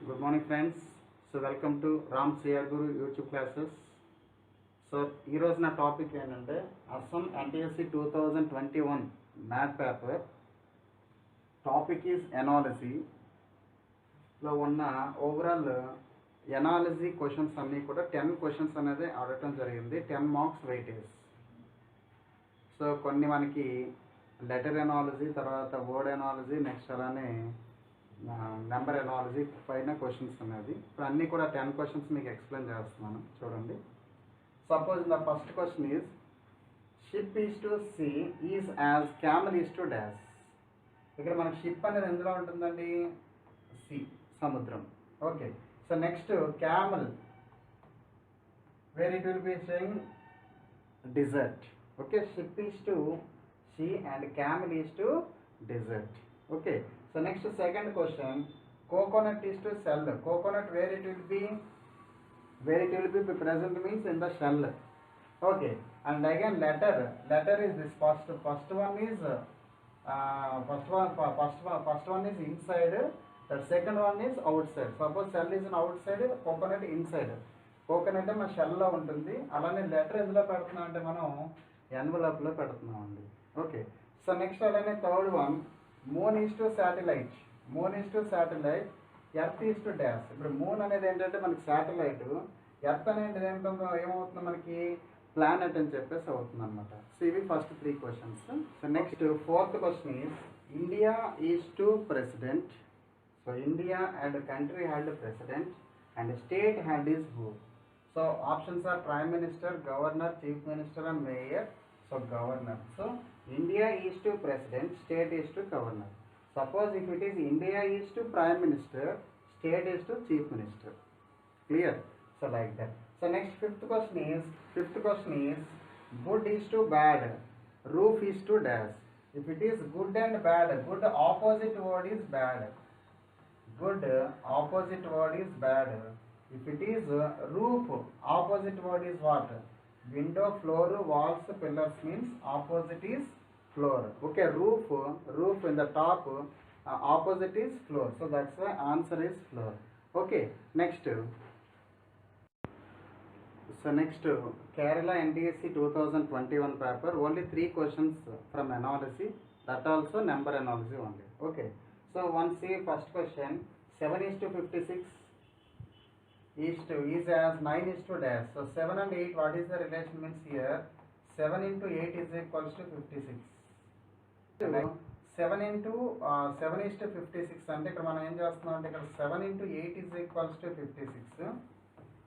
Good morning, friends. So, welcome to Ram CR Guru YouTube classes. So ఈరోజు నా topic ఏంటంటే Assam NTSC 2021 math paper topic is ఎనాలజీలో ఉన్న overall analogy questions అన్నీ కూడా 10 క్వశ్చన్స్ అనేది అడగటం జరిగింది. 10 మార్క్స్ వెయిటేజ్. సో కొన్ని మనకి లెటర్ ఎనాలజీ, తర్వాత వర్డ్ ఎనాలజీ, నెక్స్ట్ అలానే నెంబర్ ఎనాలజీ పైన క్వశ్చన్స్ అనేది. ఇప్పుడు అన్నీ కూడా 10 క్వశ్చన్స్ మీకు ఎక్స్ప్లెయిన్ చేస్తున్నాను, చూడండి. Suppose the first question is, ship is to sea is as camel is to dash. ఇక్కడ మనకి షిప్ అనేది ఎందులో ఉంటుందండి? సీ, సముద్రం. Okay, so next camel, where it will be saying desert. Okay, ship is to sea and camel is to desert. Okay, so next second question, coconut is to shell. Coconut where it will be present means in the shell. Okay, and again letter is this first one is first one is inside, the second one is outside. Suppose shell is in outside, coconut inside. Coconut మన షెల్లో ఉంటుంది. అలానే letter ఎందులో పెడుతున్నాం అంటే మనం ఎన్వలప్లో పెడుతున్నాం అండి. Okay, so next అలానే third one, moon is to satellite. Earth is to dash. ఇప్పుడు మూన్ అనేది ఏంటంటే మనకి శాటిలైట్, ఎర్త్ అనేది ఏంటంటే ఏమవుతుంది మనకి ప్లానెట్ అని చెప్పేసి అవుతుంది అనమాట. సో ఇవి first 3 questions. So next fourth question is, India is to president. So India and country head president and state head is who. So options are prime minister, governor, chief minister and mayor. So governor. So India is to president, state is to governor. Suppose if it is India is to Prime Minister, State is to Chief Minister. Clear? So like that. So next fifth question is good is to bad, roof is to dash. If it is good and bad, good opposite word is bad. Good opposite word is bad. If it is roof, opposite word is what? Window, floor, walls, pillars means opposite is floor. Okay, roof in the top, opposite is floor, so that's why answer is floor. Okay, next Kerala NTSC 2021 paper, only 3 questions from analogy, that also number analogy only. Okay, so once see first question, 7 is to 56 is as 9 is to dash. So 7 and 8, what is the relation means here? 7 into 8 is equals to 56. 7 into 7 is to 56 అంటే ఇక్కడ మనం ఏం చేస్తున్నాం అంటే ఇక్కడ 7 into 8 is equals to 56.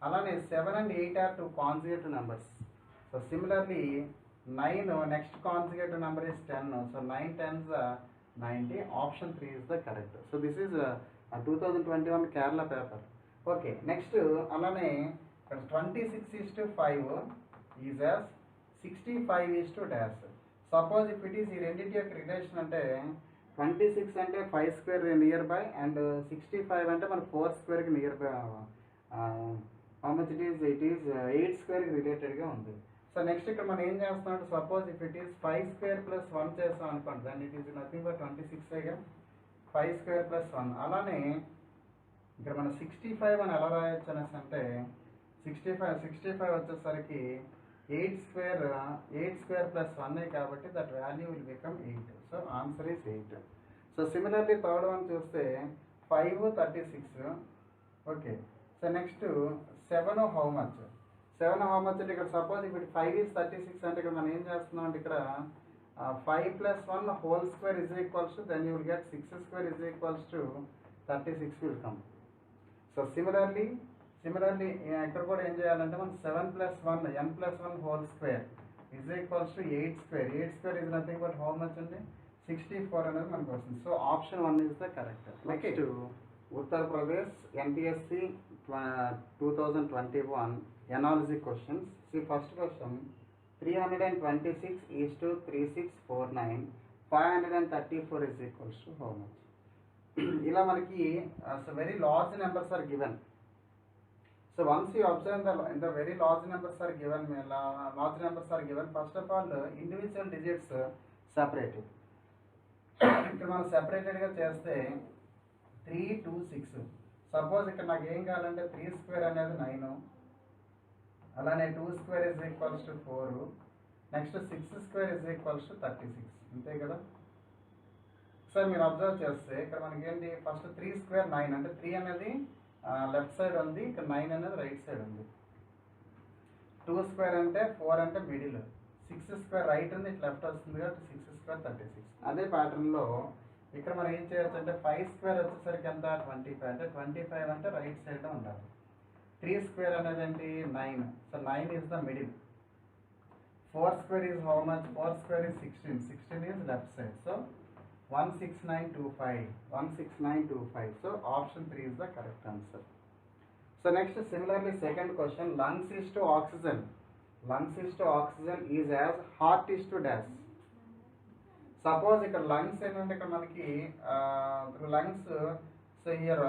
అలానే 7 and 8 are 2 consecutive numbers. So similarly 9 next consecutive number is 10. So 9 tens 90. Option 3 is the correct. So this is a 2021 Kerala paper. Okay, next అలానే 26 is to 5 is as 65 is to dash. Suppose if it is ఈ రెండింటి యొక్క relation అంటే 26 అంటే 5 square near by and 65 అంటే మన 4 స్క్వేర్కి nearby. How much it is 8 స్క్వేర్కి రిలేటెడ్గా ఉంది. సో నెక్స్ట్ ఇక్కడ మనం ఏం చేస్తున్నాం అంటే suppose if it is 5 square plus 1 చేస్తాం అనుకోండి, దాన్ని it is nothing but 26 5 square plus 1. అలానే ఇక్కడ మనం 65 అని ఎలా రాయొచ్చు అనేసి అంటే 65 వచ్చేసరికి 8 square plus 1 కాబట్టి that value will become 8. So answer is 8. So similarly third one చూస్తే 5 36. Okay, so next 7 how much అంటే ఇక్కడ సపోజ్ ఇప్పుడు 5 is 36 అంటే ఇక్కడ మనం ఏం చేస్తున్నాం అంటే ఇక్కడ 5 plus 1 whole square is equals to, then you will get 6 square is equals to 36 will come. So similarly ఇక్కడ కూడా ఏం చేయాలంటే మనం 7 plus 1 n plus 1 whole square is equals to 8 square. 8 square is nothing but how much అండి? 64 అనేది మనకు వస్తుంది. So option 1 is the correct. Next Uttar Pradesh NTSC 2021 analogy questions. See first question, 326 is to 3649, 534 is equals to how much? ఇలా మనకి very large numbers are given. So once you observe the very large numbers are given, first of all individual digits separated. ఇక్కడ మనం సెపరేటెడ్గా చేస్తే 3 2 6. Suppose ఇక్కడ నాకు ఏం కావాలంటే 3 square అనేది 9, అలానే 2 square is equals to 4, next 6 square is equals to 36, అంతే కదా. సార్ మీరు అబ్జర్వ్ చేస్తే ఇక్కడ మనకి ఏంటి, ఫస్ట్ 3 స్క్వేర్ 9 అంటే 3 అనేది లెఫ్ట్ సైడ్ ఉంది, ఇక్కడ 9 అనేది రైట్ సైడ్ ఉంది. 2 స్క్వేర్ అంటే 4 అంటే మిడిల్, 6 స్క్వేర్ రైట్ ఉంది, ఇట్లా లెఫ్ట్ వస్తుంది కాబట్టి 6 స్క్వేర్ 36. అదే ప్యాటర్న్లో ఇక్కడ మనం ఏం చేయొచ్చు అంటే 5 స్క్వేర్ వచ్చేసరికి ఎంత 25 అంటే 25 అంటే రైట్ సైడ్లో ఉండాలి. 3 స్క్వేర్ అనేది ఏంటి 9, so 9 is the middle. 4 square is how much, 4 square is 16, 16 is left side. So 16925, 16925. So option 3 is the correct answer. So next, similarly, second question, lungs is to oxygen. Lungs is to oxygen is as heart is to dash. Suppose ఇక్కడ lungs ఏంటంటే ఇక్కడ మనకి lungs, so here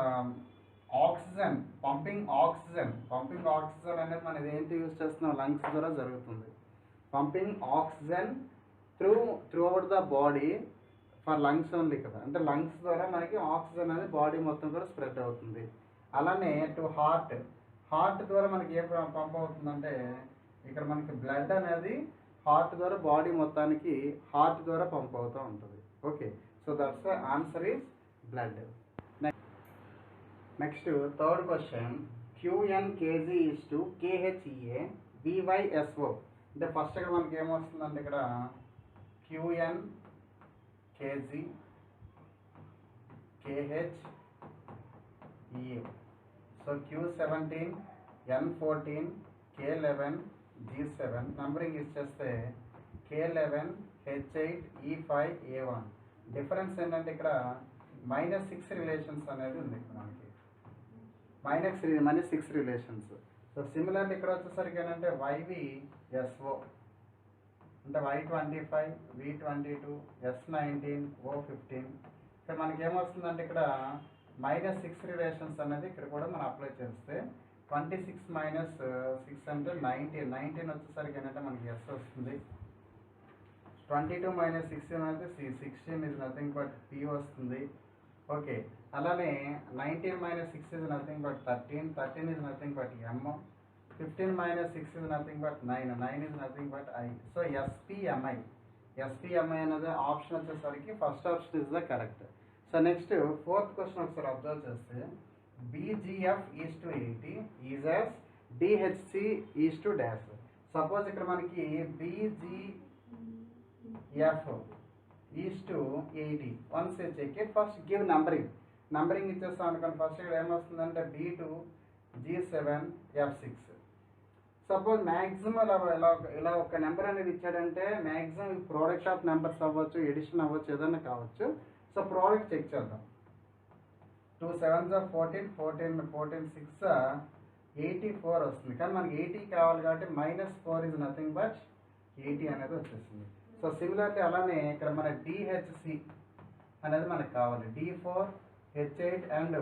oxygen pumping oxygen అనేది మనం ఏంటి use చేస్తున్నాం, lungs ద్వారా జరుగుతుంది. Pumping oxygen through out the body for lungs only కదా, అంటే లంగ్స్ ద్వారా మనకి ఆక్సిజన్ అనేది బాడీ మొత్తం కూడా స్ప్రెడ్ అవుతుంది. అలానే టు హార్ట్ ద్వారా మనకి ఏ పంప్ అవుతుందంటే ఇక్కడ మనకి బ్లడ్ అనేది హార్ట్ ద్వారా బాడీ మొత్తానికి హార్ట్ ద్వారా పంప్ అవుతూ ఉంటుంది. Okay, so that's the answer is blood. Next third question, QN KG is to KHEA VYSO. అంటే ఫస్ట్ ఇక్కడ మనకి ఏమొస్తుందంటే ఇక్కడ QN KG KHEA, so Q17 N14 K11 G7, numbering ఇచ్చేస్తే K11 H8 E5 A1. Difference ఏంటంటే ఇక్కడ -6 relations అనేది ఉంది ఇక్కడ మనకి, -6 రిలేషన్స్. సో సిమిలర్లీ ఇక్కడ వచ్చేసరికి ఏంటంటే YVSO అంటే Y25 V22 S19 O15. ఇక్కడ మనకి ఏమొస్తుందంటే ఇక్కడ -6 రిలేషన్స్ అనేది ఇక్కడ కూడా మనం అప్లై చేస్తే 26 - 6 అంటే 19 వచ్చేసరికి ఏంటంటే మనకి S వస్తుంది. 22 - 16 అయితే 16 ఇస్ నథింగ్ బట్ P వస్తుంది. ఓకే, అలానే 19 - 6 is nothing but 13 is nothing but M. 15 - 6 is nothing but 9 is nothing but I. So SPMI అనేది ఆప్షన్ వచ్చేసరికి first option is the correct. So next fourth question ఒకసారి observe చేస్తే BGF is to 80 is as DHC is to dash. Suppose ఇక్కడ మనకి BGF is to 80, once check it, first give numbering ఇచ్చేస్తాం అనుకోండి. First ఇక్కడ ఏమొస్తుందంటే B2 G7 F6. Suppose maximum ఇలా ఒక నెంబర్ అనేది ఇచ్చాడంటే మ్యాక్సిమం ప్రోడక్ట్ ఆఫ్ నెంబర్స్ అవ్వచ్చు, ఎడిషన్ అవ్వచ్చు, ఏదైనా కావచ్చు. సో ప్రోడక్ట్ చెక్ చేద్దాం. 2 7s 14, 14 6 84 వస్తుంది. కానీ మనకి 80 కావాలి కాబట్టి -4 ఇస్ నథింగ్ బట్ 80 అనేది వచ్చేసింది. సో సిమిలర్లీ అలానే ఇక్కడ మన DHC అనేది మనకు కావాలి. D4 H8 అండ్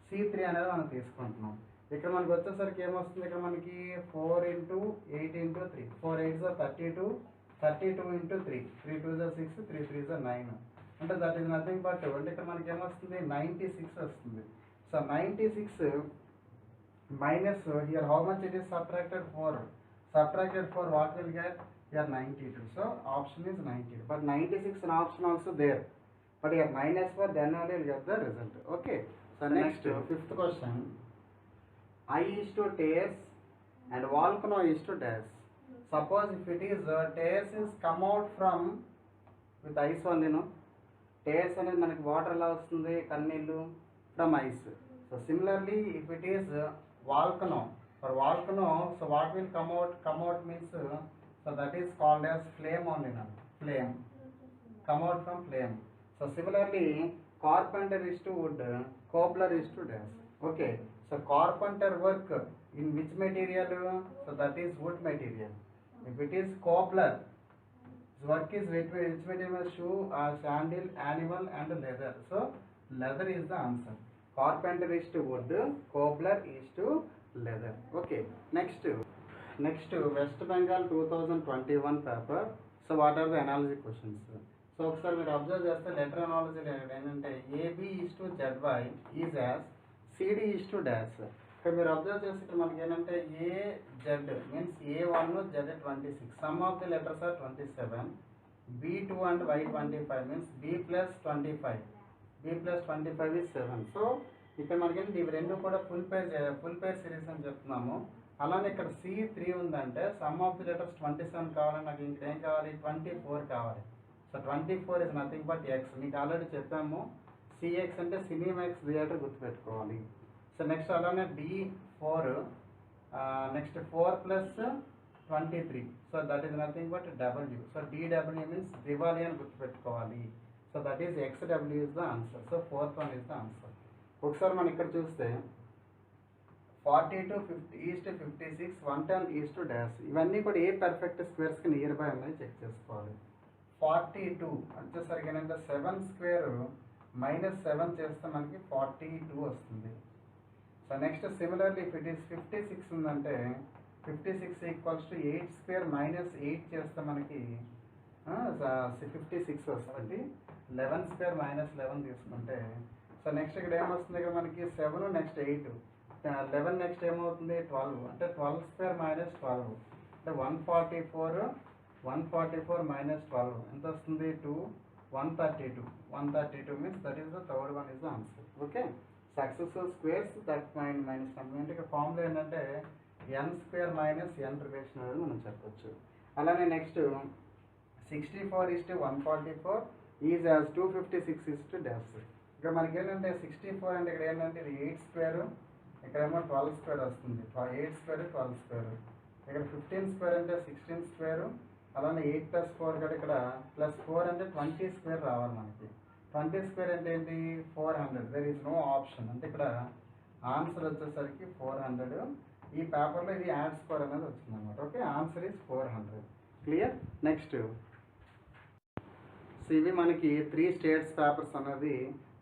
C3 అనేది మనం తీసుకుంటున్నాం. ఇక్కడ మనకి వచ్చేసరికి ఏమొస్తుంది, ఇక్కడ మనకి 4 × 8 × 3, 4 8s 32, 32 × 3, 3 2s 6, 3 3s 9. అంటే దట్ ఈస్ నథింగ్ బట్ అంటే ఇక్కడ మనకి ఏమొస్తుంది 96 వస్తుంది. So 96 minus here how much it is subtracted 4 what will get here 92. So option is 92, but 96 an option also there, but here -4, then only will get the result. Okay, so next fifth question, I is to tears and volcano is to dash. Suppose if it is tears is come out from with ice only, no, tears అనేది మనకి water ఎలా వస్తుంది, కన్నీళ్ళు from ice. So similarly if it is volcano, for volcano, so what will come out means so that is called as flame only, no, flame, come out from flame. So similarly carpenter is to wood, cobbler is to dash. Okay, so carpenter work in which material, so that is wood material. If it is cobbler, his work is which material, shoe, sandal, animal and leather. So leather is the answer. Carpenter is to wood, cobbler is to leather. Okay, next West Bengal 2021 paper. So what are the analogy questions? So ఒకసారి మీరు observe చేస్తే letter analogy ఏంటంటే AB is to ZY is as C CD is to dash. ఇక్కడ మీరు observe చేస్తే మనకి ఏంటంటే AZ means A1 Z26 sum of the letters are 27, B2 and Y25 means B+25 is 7. So ఇక్కడ మనకి ఇవి రెండు కూడా ఫుల్ పేర్ సిరీస్ అని చెప్తున్నాము. అలానే ఇక్కడ C3 ఉందంటే సమ్ ఆఫ్ ది లెటర్స్ 27 కావాలని నాకు ఇంకా ఏం కావాలి 24 కావాలి. So 24 is nothing but X. మీకు ఆల్రెడీ చెప్పాము సిఎక్స్ అంటే సినిమాక్స్ థియేటర్ గుర్తుపెట్టుకోవాలి. సో నెక్స్ట్ అలానే D4 next 4 + 23 so that is nothing but W. So DW means Diwali అని గుర్తుపెట్టుకోవాలి. So that is XW is the answer. So 4th one is the answer. ఒకసారి మనం ఇక్కడ చూస్తే 42 is to 56 110 is to dash. ఇవన్నీ కూడా a perfect స్క్వేర్స్కి near by ఉన్నాయి check చేసుకోవాలి. 42 వచ్చేసరికి ఏంటంటే 7 స్క్వేర్ -7 చేస్తే మనకి 42 వస్తుంది. So next similarly if it is 56 ఉందంటే 56 ఈక్వల్స్ టు 8 స్క్వేర్ -8 చేస్తే మనకి 56 వస్తుంది. 11 స్క్వేర్ -11 తీసుకుంటే సో నెక్స్ట్ ఇక్కడ ఏమొస్తుంది, ఇక్కడ మనకి 7 నెక్స్ట్ 8 11 నెక్స్ట్ ఏమవుతుంది 12 అంటే 12 స్క్వేర్ -12 అంటే 144 -12 ఎంత వస్తుంది 2 132 means that is the third one is the answer. Okay, successive squares that minus అంటే ఇక్కడ ఫార్ములా ఏంటంటే n స్క్వేర్ -n రిలేషన్ అనేది మనం చెప్పొచ్చు. అలానే next 64 is to 144 is as 256 is to dash. ఇక్కడ మనకి ఏంటంటే 64 అంటే ఇక్కడ ఏంటంటే ఇది 8 స్క్వేర్, ఇక్కడేమో 12 స్క్వేర్ వస్తుంది. 8 స్క్వేర్ 12 స్క్వేర్. ఇక్కడ 15 స్క్వేర్ అంటే 16 స్క్వేర్. అలానే 8 + 4 కూడా ఇక్కడ +4 అంటే 20 స్క్వేర్ రావాలి మనకి. 20 స్క్వేర్ అంటే ఏంటి 400. There is no option. అంటే ఇక్కడ ఆన్సర్ వచ్చేసరికి 400. ఈ పేపర్లో ఇది యాడ్ స్కోర్ అనేది వచ్చింది అనమాట. Okay, answer is 400. Clear. Next so ఇవి మనకి 3 స్టేట్స్ పేపర్స్ అనేది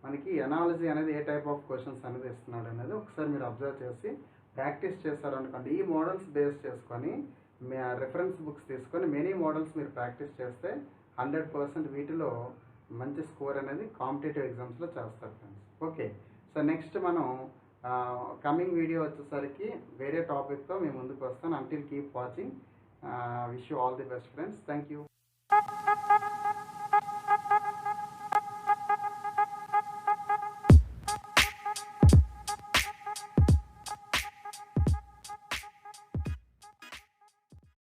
మనకి ఎనాలజీ అనేది ఏ టైప్ ఆఫ్ క్వశ్చన్స్ అనేది ఇస్తున్నాడు అనేది ఒకసారి మీరు అబ్జర్వ్ చేసి ప్రాక్టీస్ చేస్తారనుకోండి. ఈ మోడల్స్ బేస్ చేసుకొని మీ రెఫరెన్స్ బుక్స్ తీసుకొని మెనీ మోడల్స్ మీరు ప్రాక్టీస్ చేస్తే 100% వీటిలో మంచి స్కోర్ అనేది కాంపిటేటివ్ ఎగ్జామ్స్లో చేస్తారు ఫ్రెండ్స్. ఓకే, సో నెక్స్ట్ మనం కమింగ్ వీడియో వచ్చేసరికి వేరే టాపిక్తో మేము ముందుకు వస్తాను. Until keep watching. Wish you all the best friends. Thank you.